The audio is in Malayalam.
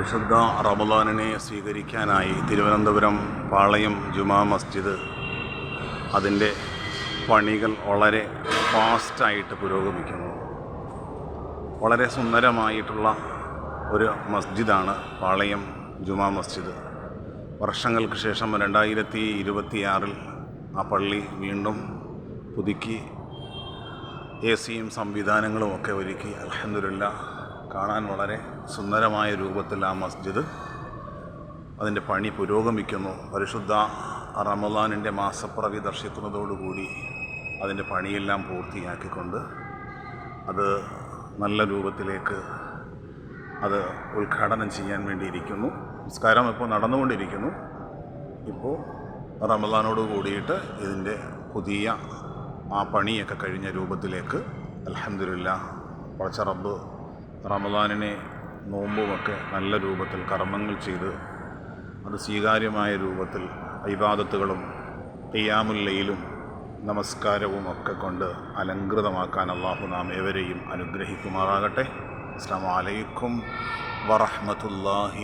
വിശുദ്ധ റമളാനിനെ സ്വീകരിക്കാനായി തിരുവനന്തപുരം പാളയം ജുമാ മസ്ജിദ് അതിൻ്റെ പണികൾ വളരെ ഫാസ്റ്റായിട്ട് പുരോഗമിക്കുന്നു. വളരെ സുന്ദരമായിട്ടുള്ള ഒരു മസ്ജിദാണ് പാളയം ജുമാ മസ്ജിദ്. വർഷങ്ങൾക്ക് ശേഷം 2026 ആ പള്ളി വീണ്ടും പുതുക്കി AC-യും സംവിധാനങ്ങളും ഒക്കെ ഒരുക്കി അൽഹംദുലില്ലാഹ് കാണാൻ വളരെ സുന്ദരമായ രൂപത്തിൽ ആ മസ്ജിദ് അതിൻ്റെ പണി പുരോഗമിക്കുന്നു. പരിശുദ്ധ റമളാനിൻ്റെ മാസപ്പിറവി ദർശിക്കുന്നതോടുകൂടി അതിൻ്റെ പണിയെല്ലാം പൂർത്തിയാക്കിക്കൊണ്ട് അത് നല്ല രൂപത്തിലേക്ക് അത് ഉദ്ഘാടനം ചെയ്യാൻ വേണ്ടിയിരിക്കുന്നു. നിസ്കാരം ഇപ്പോൾ നടന്നുകൊണ്ടിരിക്കുന്നു. ഇപ്പോൾ റമളാനോട് കൂടിയിട്ട് ഇതിൻ്റെ പുതിയ ആ പണിയൊക്കെ കഴിഞ്ഞ രൂപത്തിലേക്ക് അൽഹംദുലില്ലാഹ് പടച്ച റബ്ബ് റമളാനിനെ നോമ്പുമൊക്കെ നല്ല രൂപത്തിൽ കർമ്മങ്ങൾ ചെയ്ത് അത് സ്വീകാര്യമായ രൂപത്തിൽ ഇബാദത്തുകളും ഖിയാമുൽ ലൈലും നമസ്കാരവും ഒക്കെ കൊണ്ട് അലങ്കൃതമാക്കാൻ അല്ലാഹു നാം ഏവരെയും അനുഗ്രഹിക്കുമാറാകട്ടെ. അസ്സലാമു അലൈക്കും വറഹ്മത്തുള്ളാഹി